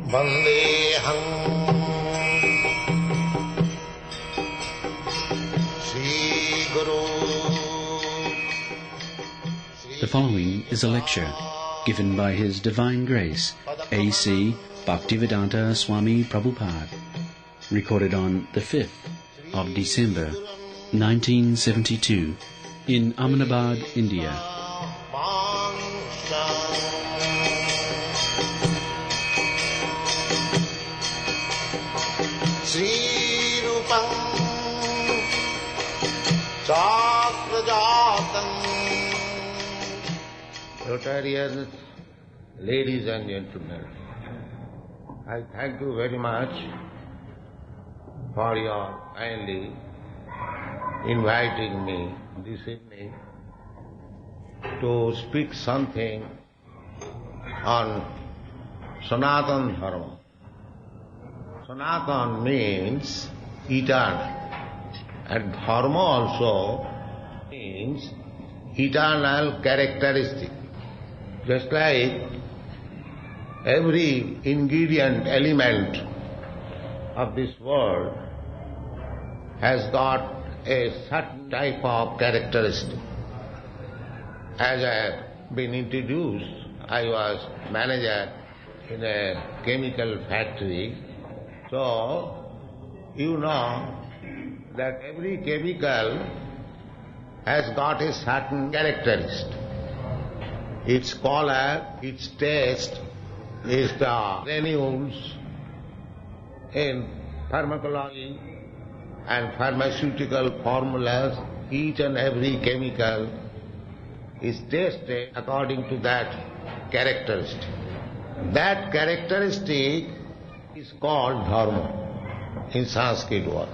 Vandeham Sri Guru. The following is a lecture given by His Divine Grace A.C. Bhaktivedanta Swami Prabhupada, recorded on the 5th of December 1972 in Ahmedabad, India. Sri Rupam Chakrajatam. Rotarians, ladies and gentlemen, I thank you very much for your kindly inviting me this evening to speak something on Sanatana Dharma. Sanatana means eternal, and Dharma also means eternal characteristic. Just like every ingredient element of this world has got a certain type of characteristic. As I have been introduced, I was manager in a chemical factory. So, you know that every chemical has got a certain characteristic. Its color, its taste, its granules in pharmacology and pharmaceutical formulas. Each and every chemical is tasted according to that characteristic. That characteristic is called dharma in Sanskrit word.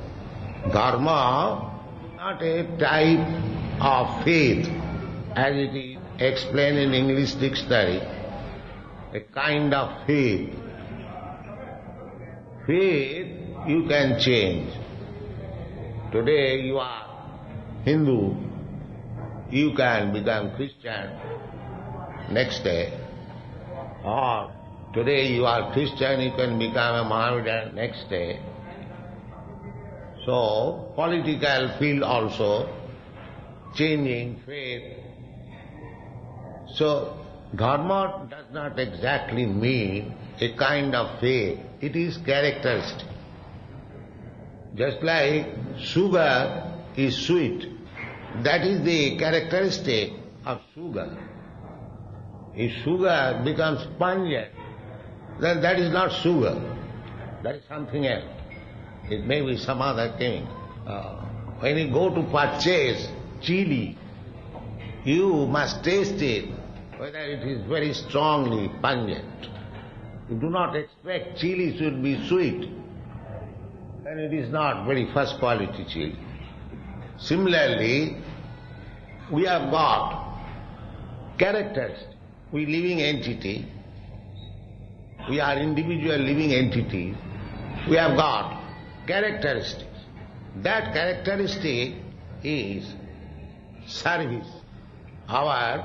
Dharma is not a type of faith as it is explained in English dictionary, a kind of faith. Faith you can change. Today you are Hindu, you can become Christian next day. Or today you are Christian, you can become a Mohammedan next day. So, political field also, changing faith. So, dharma does not exactly mean a kind of faith, it is characteristic. Just like sugar is sweet, that is the characteristic of sugar. If sugar becomes pungent, then that is not sugar, that is something else. It may be some other thing. When you go to purchase chili, you must taste it, whether it is very strongly pungent. You do not expect chili should be sweet, then it is not very first quality chili. Similarly, we have got characters. We living entity, we are individual living entities, we have got characteristics. That characteristic is service. However,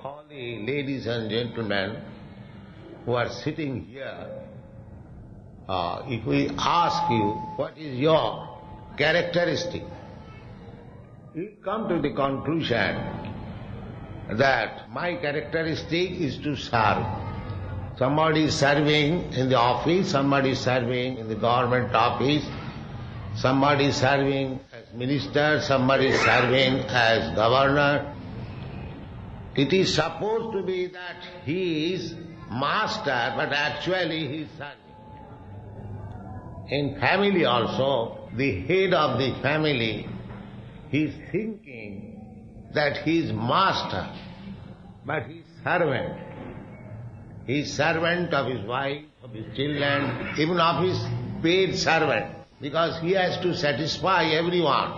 all the ladies and gentlemen who are sitting here, if we ask you what is your characteristic, you come to the conclusion that my characteristic is to serve. Somebody is serving in the office, somebody is serving in the government office, somebody is serving as minister, somebody is serving as governor. It is supposed to be that he is master, but actually he is serving. In family also, the head of the family, he is thinking that he is master, but he is servant. He is servant of his wife, of his children, even of his paid servant, because he has to satisfy everyone.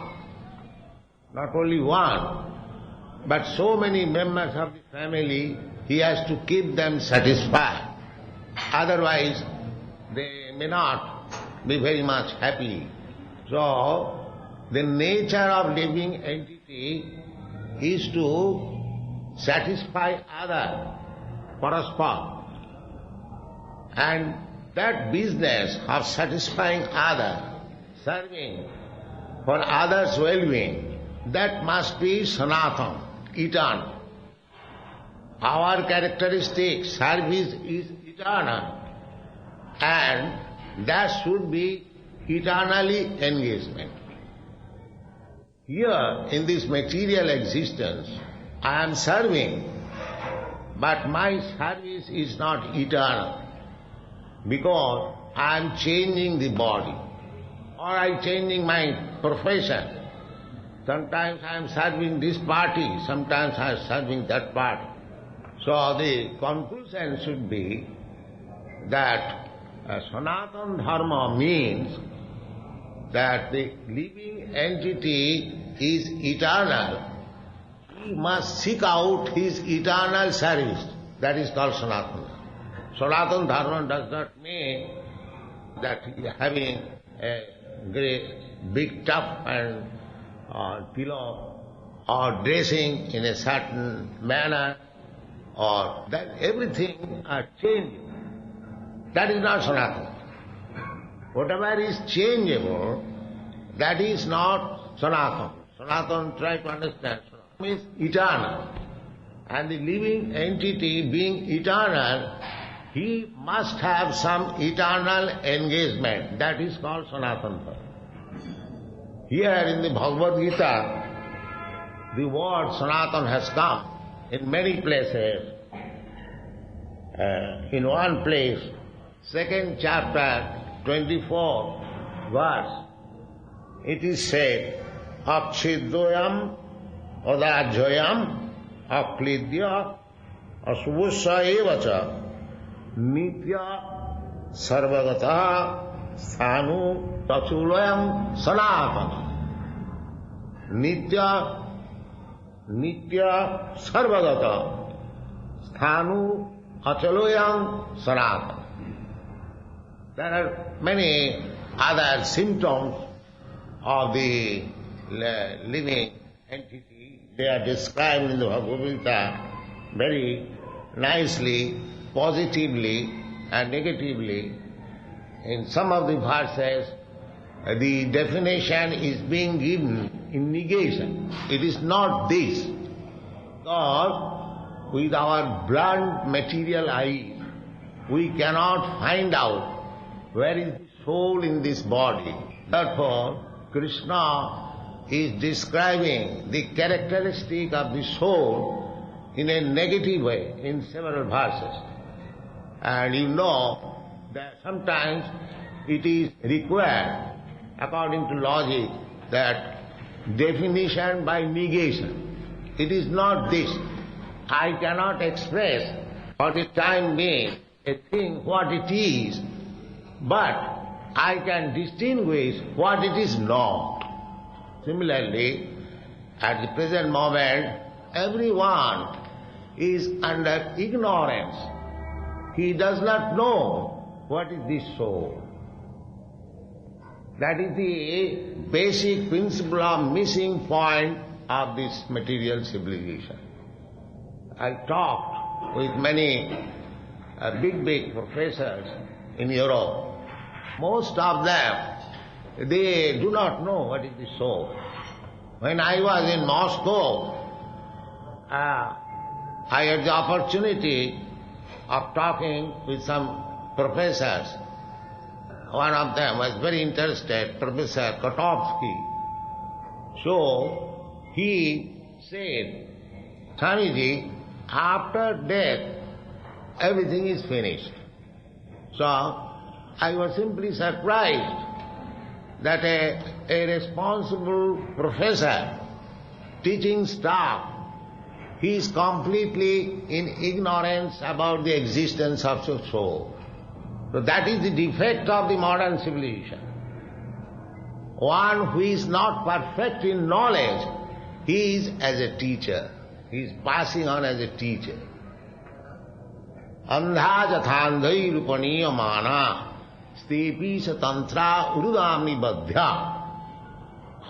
Not only one, but so many members of the family, he has to keep them satisfied. Otherwise, they may not be very much happy. So, the nature of living entity is to satisfy other, paraspar. And that business of satisfying others, serving for others' well-being, that must be Sanatana, eternal. Our characteristic service is eternal, and that should be eternally engagement. Here, in this material existence, I am serving, but my service is not eternal, because I am changing the body, or I am changing my profession. Sometimes I am serving this party, sometimes I am serving that party. So the conclusion should be that Sanatana Dharma means that the living entity is eternal. He must seek out his eternal service. That is called Sanatana. Sanatana Dharma does not mean that having a great big tub and pillow, or dressing in a certain manner, or that everything are changing. That is not Sanatana. Whatever is changeable, that is not Sanatana. Sanatana, try to understand, Sanatana means eternal. And the living entity being eternal, he must have some eternal engagement. That is called Sanatana. Here in the Bhagavad Gita, the word Sanatana has come in many places. In one place, 2nd chapter, 24 verse, it is said, Akshidyoyam adajyam aklidya asvusha evacha nitya sarvagata sthanu tachulayam sanatana. Nitya sarvagata sthanu achaloyam sanatana. There are many other symptoms of the living entity. They are described in the Bhagavad Gita very nicely, positively and negatively. In some of the verses, the definition is being given in negation. It is not this. Because with our blunt material eyes, we cannot find out where is the soul in this body. Therefore, Krishna is describing the characteristic of the soul in a negative way in several verses. And you know that sometimes it is required, according to logic, that definition by negation. It is not this. I cannot express for the time being a thing what it is, but I can distinguish what it is not. Similarly, at the present moment, everyone is under ignorance. He does not know what is the soul. That is the basic principle of missing point of this material civilization. I talked with many big professors in Europe. Most of them, they do not know what is the soul. When I was in Moscow, I had the opportunity of talking with some professors. One of them was very interested, Professor Kotovsky. So he said, Swamiji, after death, everything is finished. So I was simply surprised that a responsible professor, teaching staff, he is completely in ignorance about the existence of the soul. So that is the defect of the modern civilization. One who is not perfect in knowledge, he is as a teacher. He is passing on as a teacher. Andha jathandhai rupaniya mana stepi satantra urudamni badhya.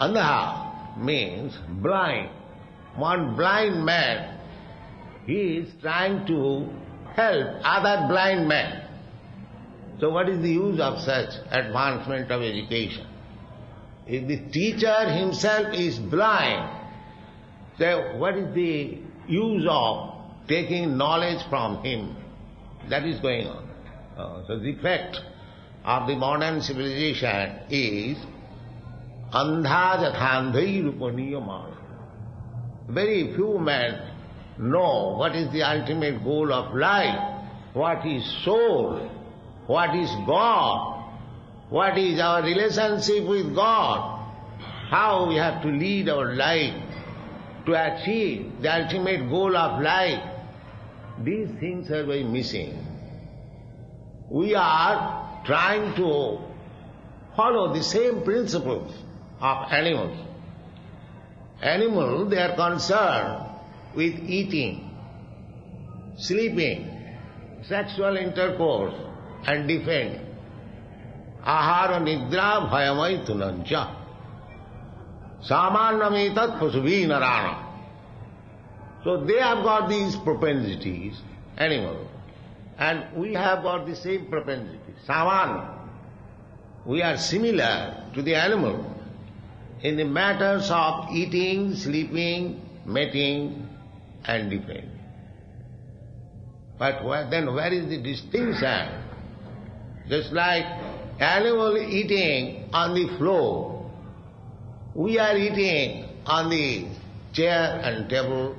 Andha means blind. One blind man, he is trying to help other blind men. So what is the use of such advancement of education? If the teacher himself is blind, so what is the use of taking knowledge from him? That is going on. So the effect of the modern civilization is andha jathandhai rupaniyamana. Very few men know what is the ultimate goal of life, what is soul, what is God, what is our relationship with God, how we have to lead our life to achieve the ultimate goal of life. These things are very missing. We are trying to follow the same principles of animals. Animals, they are concerned with eating, sleeping, sexual intercourse and defending. Ahara nidra bhayamai tunancha. Samannamitat pasubhi narana. So they have got these propensities, animals, and we have got the same propensities. Saman. We are similar to the animal in the matters of eating, sleeping, mating and defending. But then where is the distinction? Just like animal eating on the floor, we are eating on the chair and table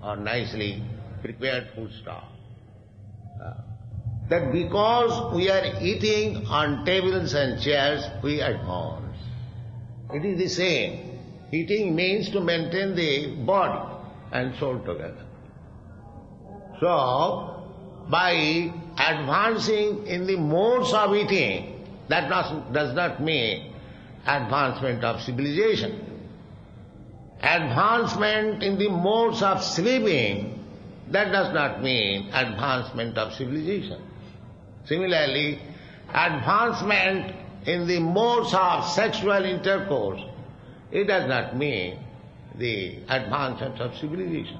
or nicely prepared food stall. That because we are eating on tables and chairs, we advance. It is the same. Eating means to maintain the body and soul together. So, by advancing in the modes of eating, that does not mean advancement of civilization. Advancement in the modes of sleeping, that does not mean advancement of civilization. Similarly, advancement in the modes of sexual intercourse, it does not mean the advancement of civilization.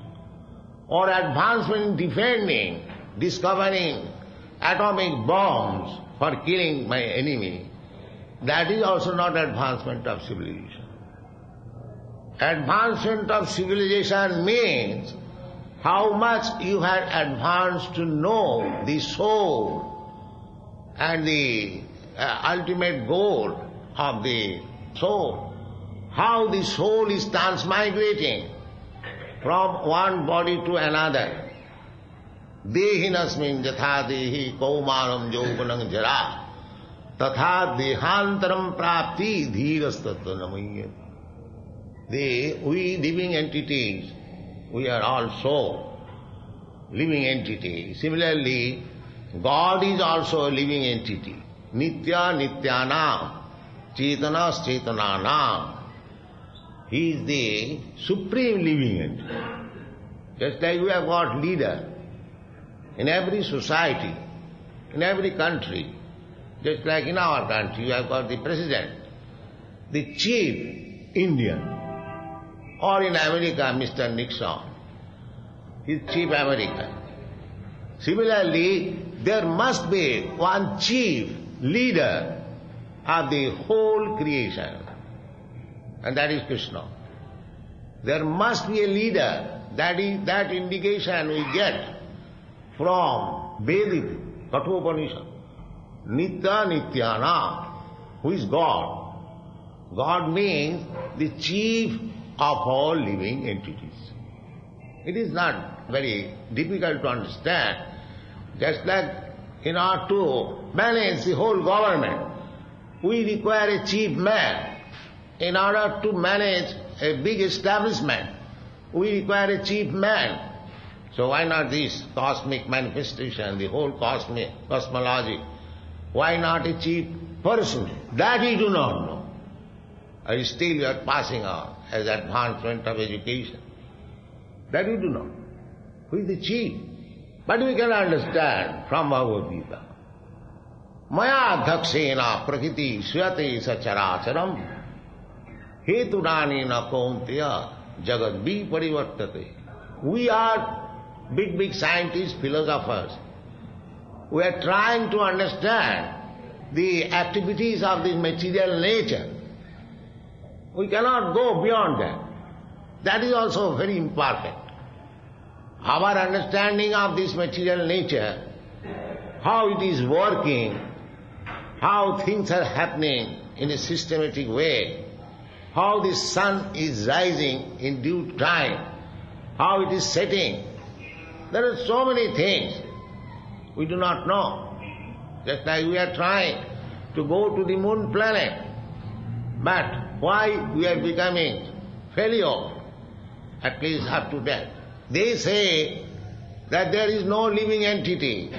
Or advancement in defending, discovering atomic bombs for killing my enemy, that is also not advancement of civilization. Advancement of civilization means how much you had advanced to know the soul and the ultimate goal of the soul. How the soul is transmigrating from one body to another. Dehinasmin jatha dehi kaumanam jauvanam jara tatha dehantaram prapti dhirastattva namayya. We living entities, we are also living entities. Similarly, God is also a living entity. Nitya nityanam, chetanas chetananam. He is the supreme living entity. Just like we have got leader in every society, in every country, just like in our country, we have got the president, the chief Indian, or in America, Mr. Nixon, he is chief American. Similarly, there must be one chief leader of the whole creation, and that is Krishna. There must be a leader. That indication we get from Vedic Kathopanishad. Nitya Nityana, who is God. God means the chief of all living entities. It is not very difficult to understand. Just like in order to manage the whole government, we require a chief man. In order to manage a big establishment, we require a chief man. So why not this cosmic manifestation, the whole cosmology? Why not a chief person? That we do not know. And still we are passing on as advancement of education. That we do not know. Who is the chief? But we can understand from Bhagavad Gita. Maya dhakshena prakriti suyate sacharacharam hetunani na kaunteya jagat viparivartate. We are big scientists, philosophers. We are trying to understand the activities of this material nature. We cannot go beyond that. That is also very imperfect. Our understanding of this material nature, how it is working, how things are happening in a systematic way, how the sun is rising in due time, how it is setting. There are so many things we do not know. Just like we are trying to go to the moon planet. But why we are becoming failure, at least up to that? They say that there is no living entity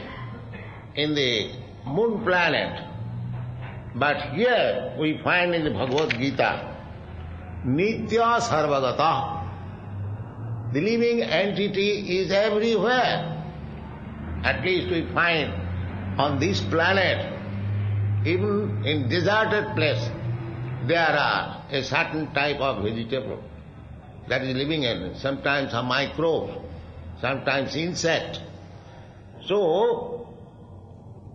in the moon planet. But here we find in the Bhagavad Gita, Nitya Sarvagata. The living entity is everywhere. At least we find on this planet, even in deserted place, there are a certain type of vegetable that is living in, sometimes a microbe, sometimes insect. So,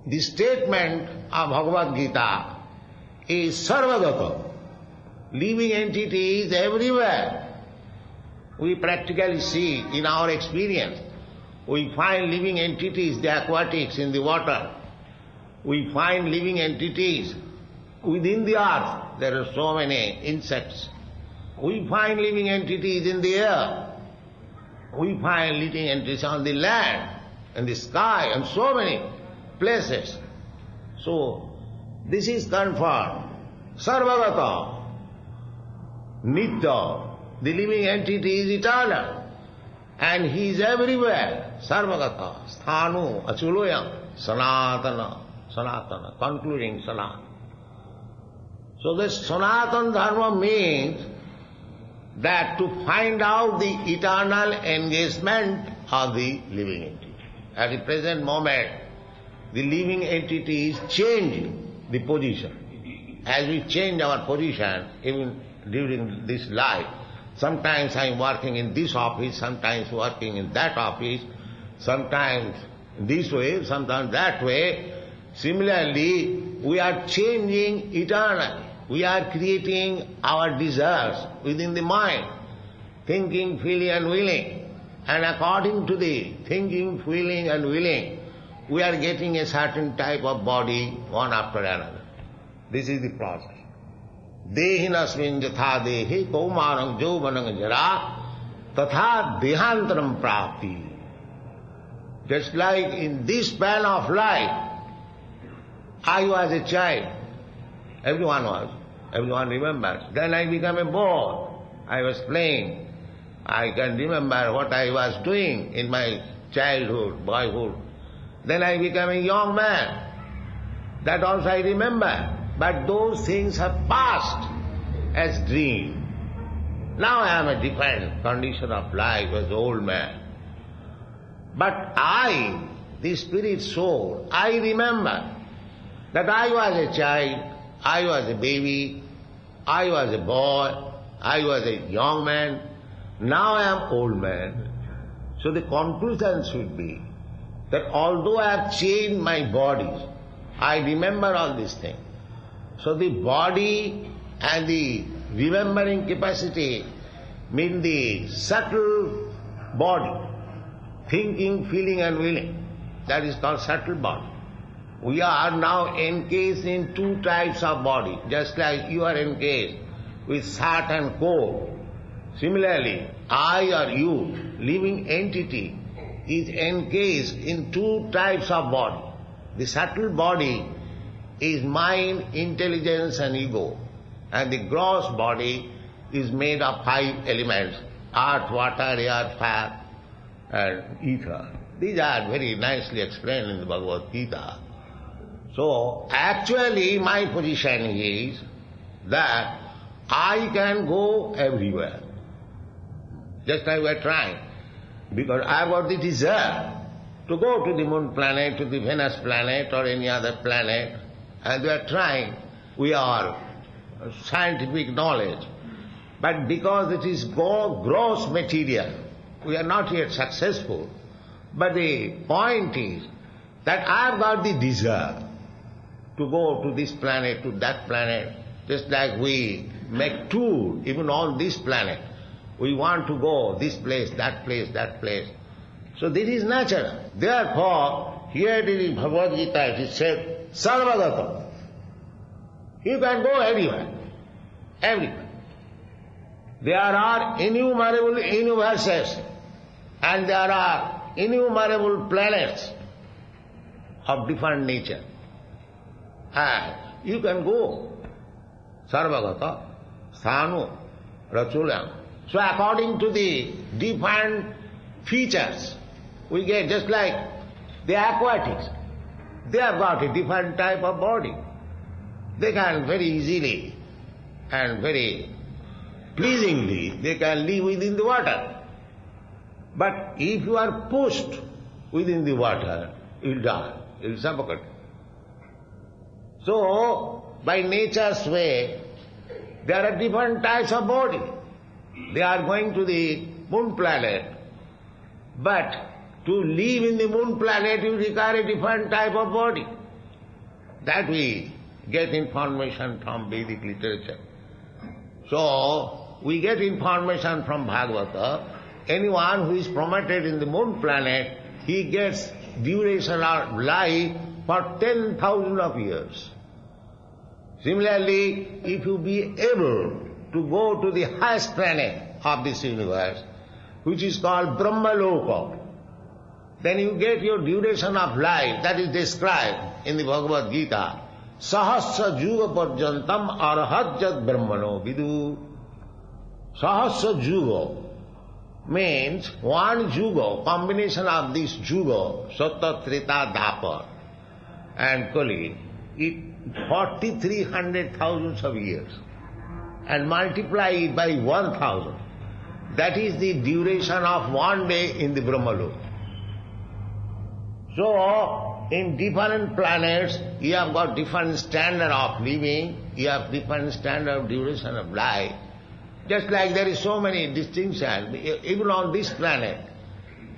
the statement of Bhagavad Gita is Sarvagata. Living entity is everywhere. We practically see in our experience. We find living entities, the aquatics in the water. We find living entities within the earth. There are so many insects. We find living entities in the air. We find living entities on the land, in the sky, and so many places. So, this is confirmed. Sarvagata, Nitya. The living entity is eternal. And he is everywhere. Sarvagata, Sthanu, Achuloyam, Sanatana, Sanatana, concluding Sanatana. So this Sanatana Dharma means that to find out the eternal engagement of the living entity. At the present moment, the living entity is changing the position. As we change our position, even during this life, sometimes I am working in this office, sometimes working in that office, sometimes this way, sometimes that way. Similarly, we are changing eternally. We are creating our desires within the mind, thinking, feeling and willing. And according to the thinking, feeling and willing, we are getting a certain type of body one after another. This is the process. Dehinasmin jatha dehi kaumarang jauvanang jara tatha dehantaram prapti. Just like in this span of life, I was a child. Everyone was. Everyone remembers. Then I became a boy. I was playing. I can remember what I was doing in my childhood, boyhood. Then I became a young man. That also I remember. But those things have passed as dream. Now I am a different condition of life as old man. But I, the spirit soul, I remember that I was a child, I was a baby, I was a boy, I was a young man, now I am old man. So the conclusion should be that although I have changed my body, I remember all these things. So the body and the remembering capacity mean the subtle body, thinking, feeling and willing. That is called subtle body. We are now encased in two types of body, just like you are encased with hot and cold. Similarly, I or you, living entity, is encased in two types of body. The subtle body is mind, intelligence and ego. And the gross body is made of 5 elements, earth, water, air, fire and ether. These are very nicely explained in the Bhagavad Gita. So, actually my position is that I can go everywhere. Just like we are trying. Because I have got the desire to go to the moon planet, to the Venus planet or any other planet. And we are trying. We are scientific knowledge. But because it is gross material, we are not yet successful. But the point is that I have got the desire to go to this planet, to that planet, just like we make tour, even on this planet. We want to go this place, that place, that place. So this is natural. Therefore, here in Bhagavad Gita it is said, Sarvagata. You can go anywhere, everywhere. There are innumerable universes and there are innumerable planets of different nature. And you can go. Sarvagata, Sthanu, Rachulam. So according to the different features, we get just like the aquatics. They have got a different type of body. They can very easily and very pleasingly, they can live within the water. But if you are pushed within the water, you will die, you will suffocate. So, by nature's way, there are different types of body. They are going to the moon planet, but to live in the moon planet you require a different type of body. That we get information from Vedic literature. So, we get information from Bhagavata. Anyone who is promoted in the moon planet, he gets duration of life for 10,000 of years. Similarly, if you be able to go to the highest planet of this universe, which is called Brahmaloka, then you get your duration of life that is described in the Bhagavad Gita. Sahasra juga parjantam arhajat brahmano vidu. Sahasra juga means one juga, combination of this juga, Satta, Treta, Dapar and Kali, it 4,300,000 of years, and multiply it by 1,000. That is the duration of one day in the Brahmaloka. So, in different planets, you have got different standard of living, you have different standard of duration of life. Just like there is so many distinctions, even on this planet,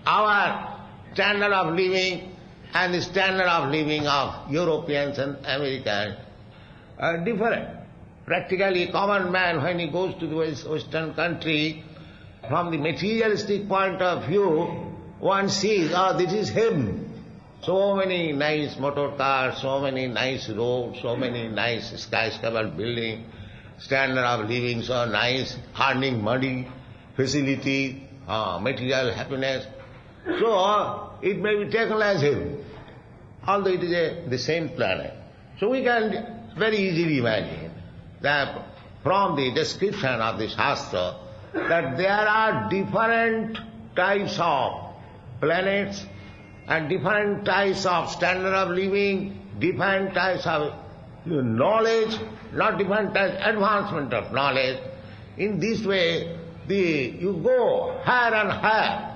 our standard of living and the standard of living of Europeans and Americans are different. Practically, a common man, when he goes to the Western country, from the materialistic point of view, one sees, oh, this is him. So many nice motor cars, so many nice roads, so many nice skyscraper buildings, standard of living so nice, earning money, facility, material happiness. So, it may be taken as him, although it is the same planet. So we can very easily imagine that from the description of the Shastra, that there are different types of planets and different types of standard of living, different types of knowledge, not different types, advancement of knowledge. In this way, you go higher and higher.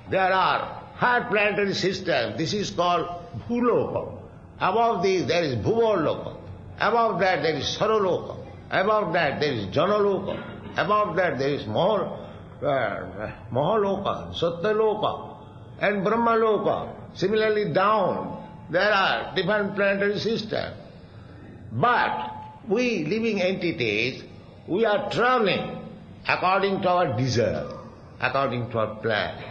There are higher planetary systems. This is called Bhuloka. Above this there is Bhuvoloka. Above that there is Saroloka. Above that there is Janaloka. Above that there is Mahaloka, Satyaloka, and Brahmaloka. Similarly down there are different planetary systems. But we living entities, we are traveling according to our desire, according to our plan.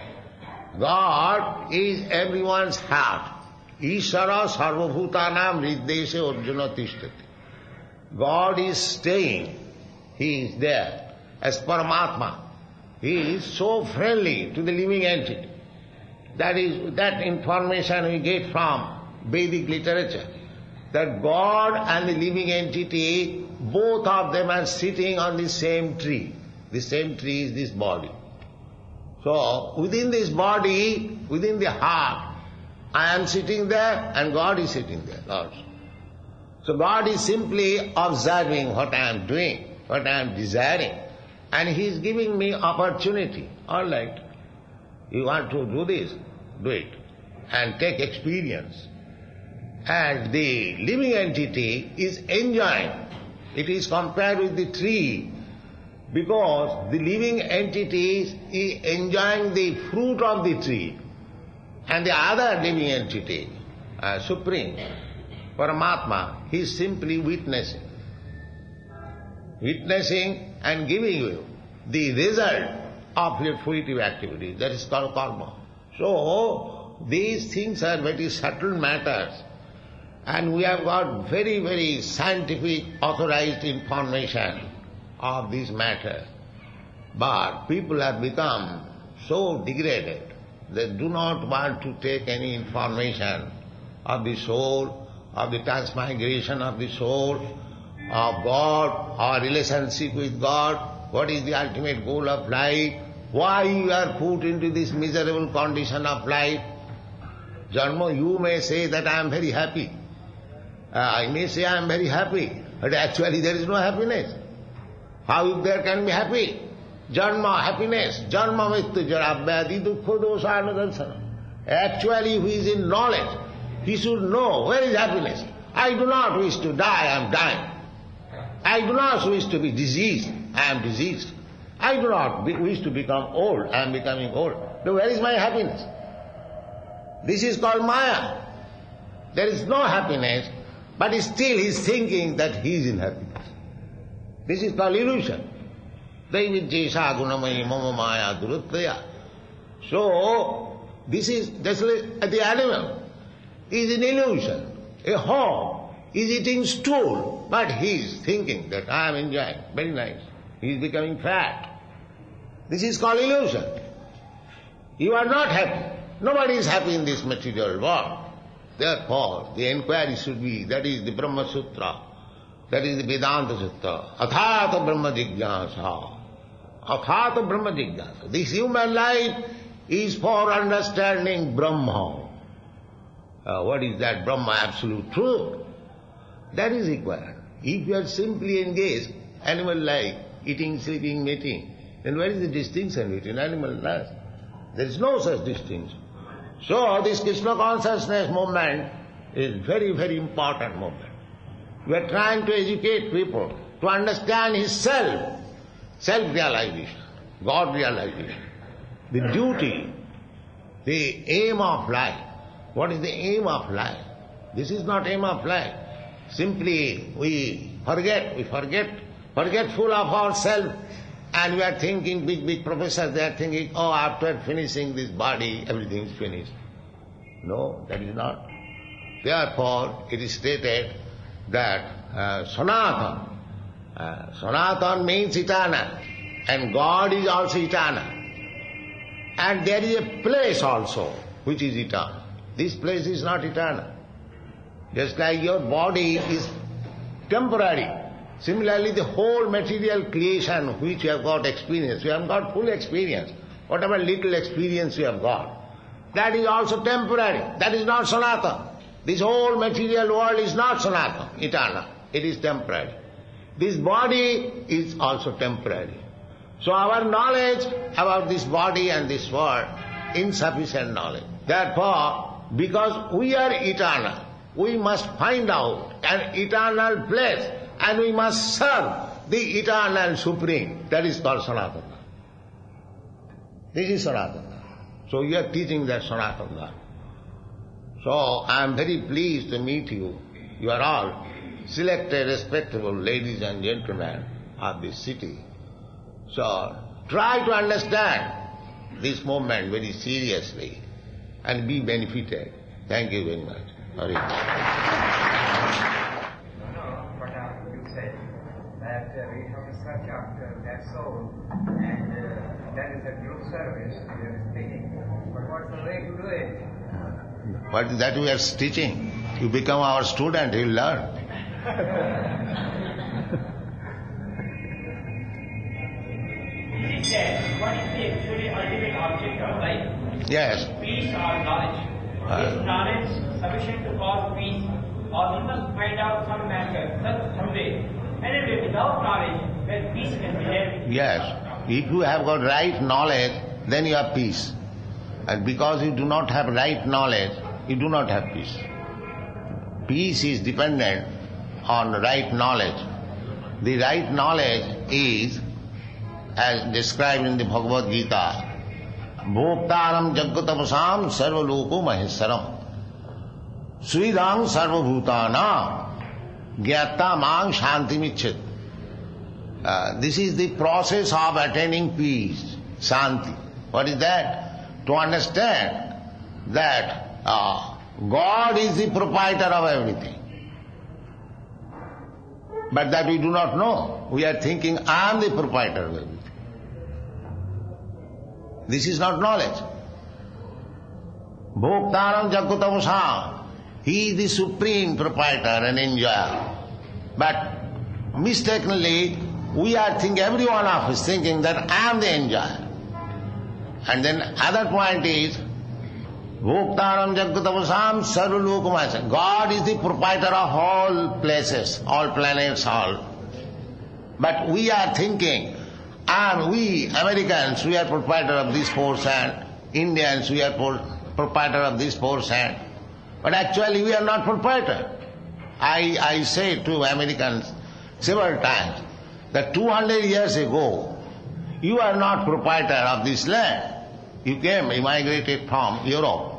God is everyone's heart. Ishara sarvabhutanam riddeshe arjuna tishtati. God is staying. He is there as Paramatma. He is so friendly to the living entity. That information we get from Vedic literature. That God and the living entity, both of them are sitting on the same tree. The same tree is this body. So, within this body, within the heart, I am sitting there and God is sitting there also. So God is simply observing what I am doing, what I am desiring, and He is giving me opportunity. All right, you want to do this, do it, and take experience. And the living entity is enjoying. It is compared with the tree, because the living entity is enjoying the fruit of the tree, and the other living entity Supreme, Paramatma, he is simply witnessing. Witnessing and giving you the result of your fruitive activity. That is called karma. So, these things are very subtle matters, and we have got very, very scientific authorized information of these matters. But people have become so degraded, they do not want to take any information of the soul, of the transmigration of the soul, of God, our relationship with God, what is the ultimate goal of life, why you are put into this miserable condition of life. Janma, you may say that I am very happy. I may say I am very happy, but actually there is no happiness. How there can be happy? Janma, happiness. Janma mrityu jara vyadhi dukkha dosana darsana. Actually, who is in knowledge, he should know where is happiness. I do not wish to die, I am dying. I do not wish to be diseased, I am diseased. I do not wish to become old, I am becoming old. So where is my happiness? This is called Maya. There is no happiness, but still he is thinking that he is in happiness. This is called illusion. Daividyesha gunamayi mama maya duruttaya. So, this is just like the animal is an illusion. A hog is eating stool, but he is thinking that I am enjoying, very nice. He is becoming fat. This is called illusion. You are not happy. Nobody is happy in this material world. Therefore, the inquiry should be, that is the Brahma Sutra, that is the Vedanta Sutra, Athata Brahma Jigyasa. Athata Brahma Jigyasa. This human life is for understanding Brahma. What is that Brahma, absolute truth? That is required. If you are simply engaged, animal life, eating, sleeping, mating, then where is the distinction between animal and us? There is no such distinction. So this Krishna consciousness movement is very, very important movement. We are trying to educate people to understand his self, self-realization, God realization, the duty, the aim of life. What is the aim of life? This is not aim of life. Simply we forgetful of ourselves, and we are thinking, big professors, they are thinking, oh, after finishing this body, everything is finished. No, that is not. Therefore, it is stated that Sanatana. Sanatana means eternal, and God is also eternal. And there is a place also which is eternal. This place is not eternal. Just like your body is temporary, similarly the whole material creation which you have got experience, you have got full experience, whatever little experience you have got, that is also temporary. That is not Sanatana. This whole material world is not Sanatana, eternal. It is temporary. This body is also temporary. So our knowledge about this body and this world, insufficient knowledge. Therefore, because we are eternal, we must find out an eternal place, and we must serve the eternal Supreme. That is called Sanatana. This is Sanatana. So you are teaching that Sanatana. So I am very pleased to meet you. You are all selected, respectable ladies and gentlemen of this city. So try to understand this movement very seriously and be benefited. Thank you very much. Hare you said that we have to search after that soul, and that is a group service we are speaking. But what's the way to do it? What that we are teaching? You become our student, you will learn. Is it that what is the actually ultimate object of life? Yes. Peace or knowledge? Is knowledge sufficient to cause peace? Or we must find out some matter, some way. Anyway, without knowledge, then peace can be there. Yes. If you have got right knowledge, then you have peace. And because you do not have right knowledge, you do not have peace. Peace is dependent on right knowledge. The right knowledge is, as described in the Bhagavad Gita, Bhoktaram Jagatapasam Sarvaloko Maheswaram. Suidang sarvabhutana gyata mang shanti michet. This is the process of attaining peace, shanti. What is that? To understand that God is the proprietor of everything. But that we do not know. We are thinking, I am the proprietor of everything. This is not knowledge. Bhoktaram jagatavasam. He is the supreme proprietor and enjoyer. But mistakenly, we are thinking, every one of us thinking that I am the enjoyer. And then other point is, Bhoktaram jagatavasam sarvalokamasa. God is the proprietor of all places, all planets, all. But we are thinking, and we Americans, we are proprietor of this portion, Indians, we are proprietor of this portion. But actually we are not proprietor. I say to Americans several times that 200 years ago, you are not proprietor of this land. You came, immigrated from Europe.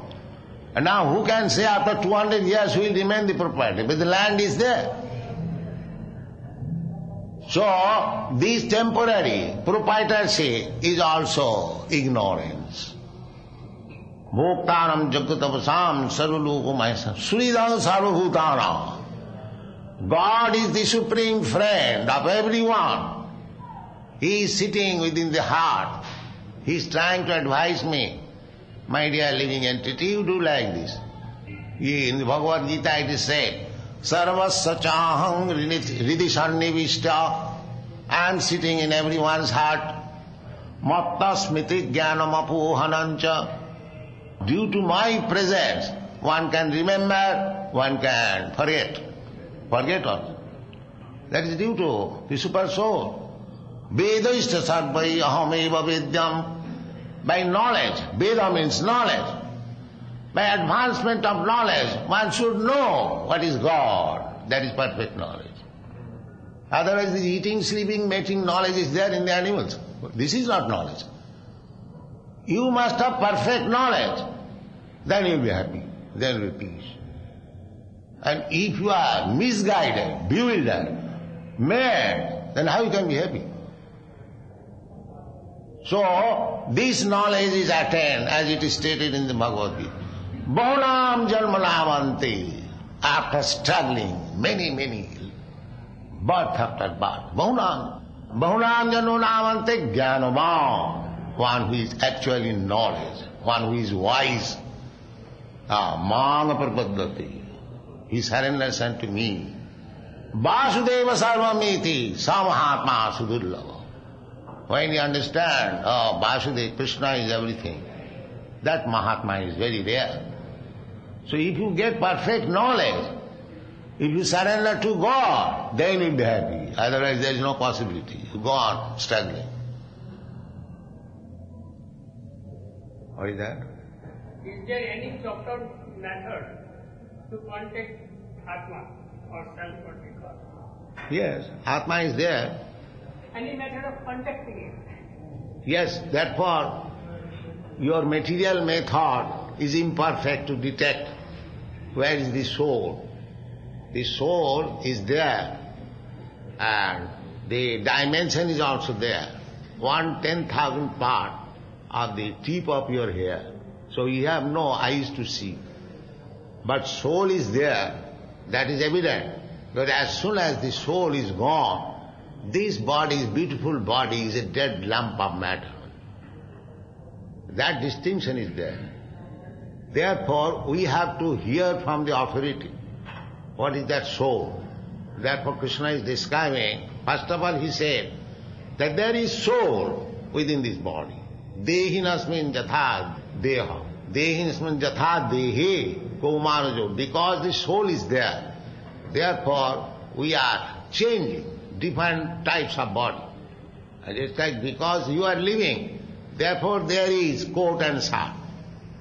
And now who can say after 200 years who will remain the proprietor? But the land is there. So, this temporary proprietorship is also ignorance. Bhoktaram jagatavasam sarvalokamasa suridam sarvabhutana. God is the supreme friend of everyone. He is sitting within the heart. He is trying to advise me. My dear living entity, you do like this. In the Bhagavad Gita it is said, Sarvasya chahang ridisannivishta. I am sitting in everyone's heart. Matta smriti jnanam apohanancha. Due to my presence, one can remember, one can forget. Forget also. That is due to the super soul. Vedaishta sarvai ahameva vedyam. By knowledge, Veda means knowledge. By advancement of knowledge, one should know what is God. That is perfect knowledge. Otherwise, the eating, sleeping, mating knowledge is there in the animals. This is not knowledge. You must have perfect knowledge. Then you will be happy. Then you will be peace. And if you are misguided, bewildered, mad, then how you can be happy? So, this knowledge is attained as it is stated in the Bhagavad Gita. Bahunam janmanavanti. After struggling many birth after birth. Bahunam janmanavanti jnanavam. One who is actually knowledge. One who is wise. Manga prapaddati. He surrenders unto me. Vasudeva sarvamiti. Samahatma sudurlava. When you understand, Vasudeva, Krishna is everything, that Mahatma is very rare. So if you get perfect knowledge, if you surrender to God, then you will be happy. Otherwise there is no possibility. You go on struggling. What is that? Is there any proper method to contact Atma or self what we call? Yes, Atma is there. Any method of contacting it? Yes, therefore your material method is imperfect to detect where is the soul. The soul is there and the dimension is also there. 1/10,000th part of the tip of your hair. So you have no eyes to see. But soul is there, that is evident. But as soon as the soul is gone, this body, beautiful body, is a dead lump of matter. That distinction is there. Therefore, we have to hear from the authority. What is that soul? Therefore, Krishna is describing, first of all he said, that there is soul within this body. Dehinasmin jatha deha. Dehinasmin jatha dehe kaumanajo. Because the soul is there. Therefore, we are changing different types of body. And it's like because you are living, therefore there is coat and shirt.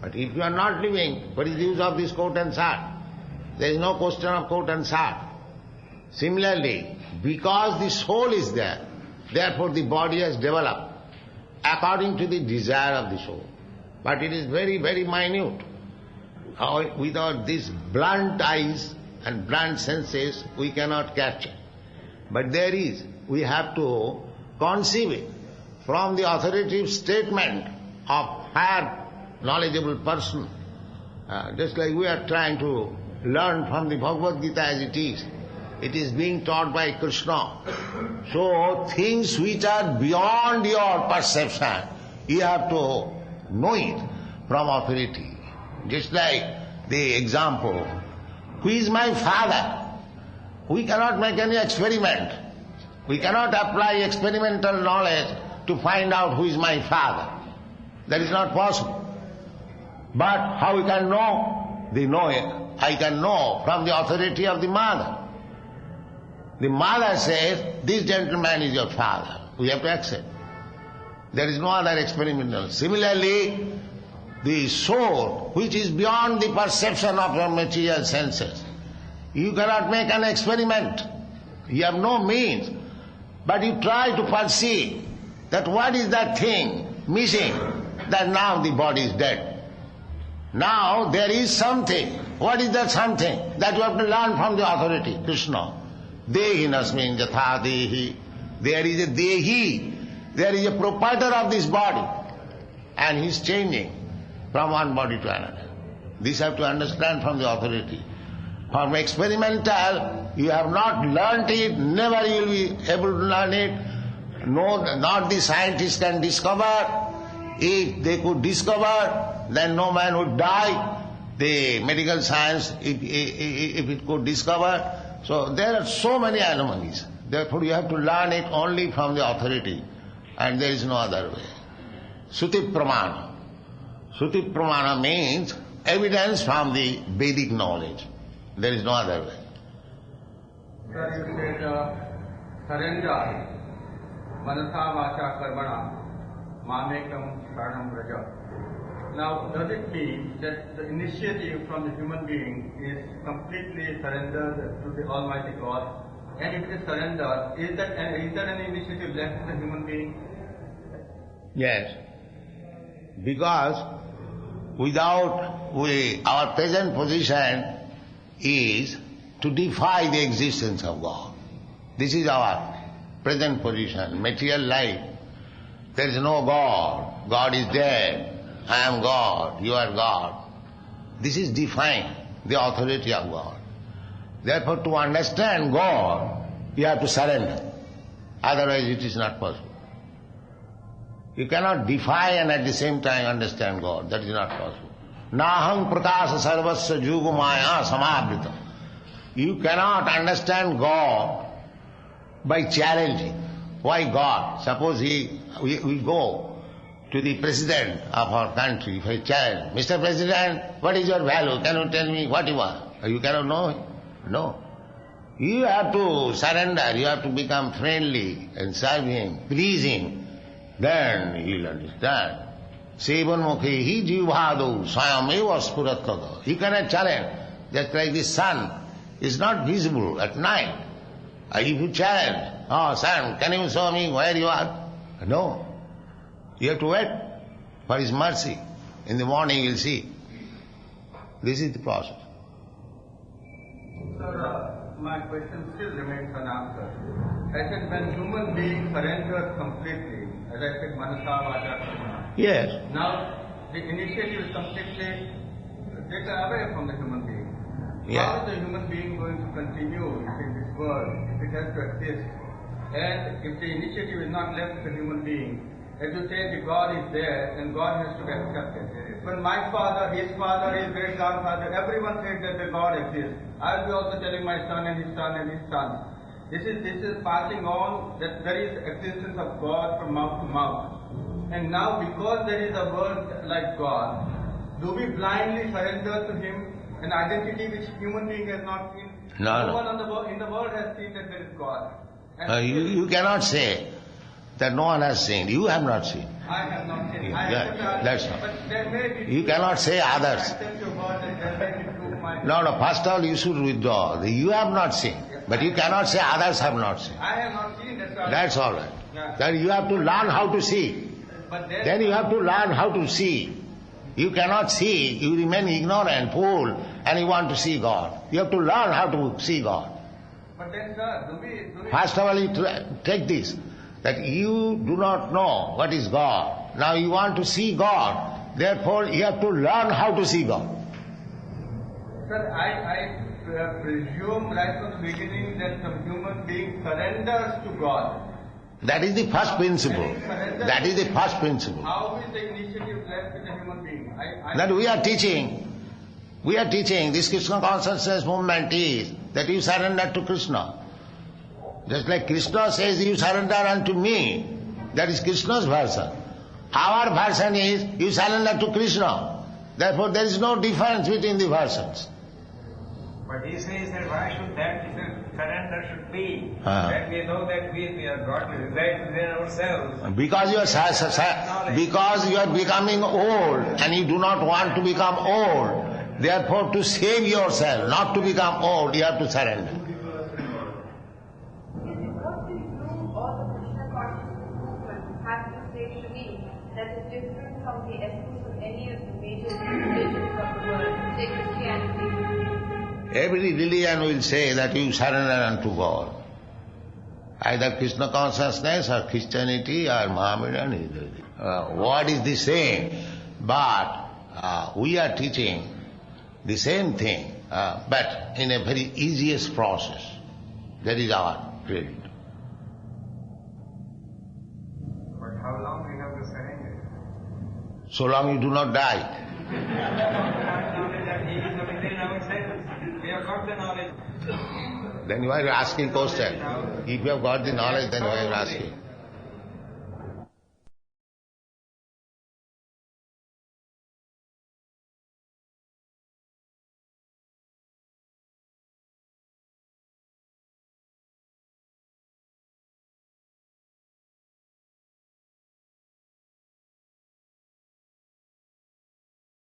But if you are not living, what is the use of this coat and shirt? There is no question of coat and shirt. Similarly, because the soul is there, therefore the body has developed according to the desire of the soul. But it is very, very minute. Without these blunt eyes and blunt senses, we cannot capture. But there is, we have to conceive it from the authoritative statement of higher knowledgeable person. Just like we are trying to learn from the Bhagavad Gita as it is. It is being taught by Krishna. So things which are beyond your perception, you have to know it from authority. Just like the example, who is my father? We cannot make any experiment. We cannot apply experimental knowledge to find out who is my father. That is not possible. But how we can know? I can know from the authority of the mother. The mother says, this gentleman is your father. We have to accept. There is no other experimental. Similarly, the soul, which is beyond the perception of your material senses, you cannot make an experiment. You have no means. But you try to perceive that what is that thing missing, that now the body is dead. Now there is something. What is that something? That you have to learn from the authority, Krishna. Dehi nasmin jatha dehi. There is a dehi. There is a proprietor of this body. And he is changing from one body to another. This you have to understand from the authority. From experimental, you have not learnt it, never you will be able to learn it. No, not the scientists can discover. If they could discover, then no man would die. The medical science, if it could discover. So there are so many anomalies. Therefore you have to learn it only from the authority. And there is no other way. Suti Pramana. Suti Pramana means evidence from the Vedic knowledge. There is no other way. Sir, you said surrender, manasa vacha karmana, mamekam sharanam vraja. Now, does it mean that the initiative from the human being is completely surrendered to the Almighty God? And if it is surrendered, is there any initiative left in the human being? Yes. Because our present position is to defy the existence of God. This is our present position, material life. There is no God. God is dead. I am God. You are God. This is defying the authority of God. Therefore, to understand God, you have to surrender. Otherwise, it is not possible. You cannot defy and at the same time understand God. That is not possible. Naham prakasa sarvasya jugu maya samavrita. You cannot understand God by challenging. Why God? Suppose we go to the president of our country, if I challenge, Mr. President, what is your value? Can you tell me what you are? You cannot know him. No. You have to surrender, you have to become friendly and serve him, please him. Then he will understand. Sevanmukhehi jivhadu swayameva spuratada. He cannot challenge. Just like the sun is not visible at night. If you challenge, oh sun, can you show me where you are? No. You have to wait for his mercy. In the morning you will see. This is the process. Sir, my question still remains unanswered. I said when human beings surrender completely, as I said, manasa vacha karmana. Yes. Now the initiative is completely taken away from the human being. Yeah. How is the human being going to continue in this world if it has to exist? And if the initiative is not left to the human being, as you say, the God is there and God has to be accepted. When my father, his great-grandfather, everyone said that the God exists. I will be also telling my son and his son and his son. This is passing on that there is existence of God from mouth to mouth. And now because there is a word like God, do we blindly surrender to him an identity which human being has not seen? No. No one in the world has seen that there is God. You cannot say that no one has seen. You have not seen. I have not seen. That's all. But there may be. You cannot say others. Accept your word that there may be proof my. No, first of all you should withdraw. You have not seen. But you cannot say others have not seen. I have not seen. That's all right. Yeah. Then you have to learn how to see. But Then you have to learn how to see. You cannot see, you remain ignorant, fool, and you want to see God. You have to learn how to see God. But then, sir, do we First of all, you take this, that you do not know what is God. Now you want to see God, therefore you have to learn how to see God. Sir, I presume right from the beginning that some human being surrenders to God. That is the first principle. That is the first principle. How is the initiative left with the human being? That we are teaching, this Krishna consciousness movement is that you surrender to Krishna. Just like Krishna says, you surrender unto me. That is Krishna's version. Our version is, you surrender to Krishna. Therefore there is no difference between the versions. But he says that why should that surrender should be? Ah. That we know that we are God resides within ourselves. Because you are becoming old and you do not want to become old. Therefore to save yourself, not to become old, you have to surrender. What do you all the Krishna consciousness movement have to say to me that is different from the essence of any of the major religions of the world, say Christianity? Every religion will say that you surrender unto God. Either Krishna consciousness or Christianity or Mohammedan. What is the same? But we are teaching the same thing, but in a very easiest process. That is our credit. But how long we have to surrender? So long you do not die. Knowledge that he is within ourselves. We have got the knowledge. Then why are you asking question? If you have got the knowledge, then why are you asking?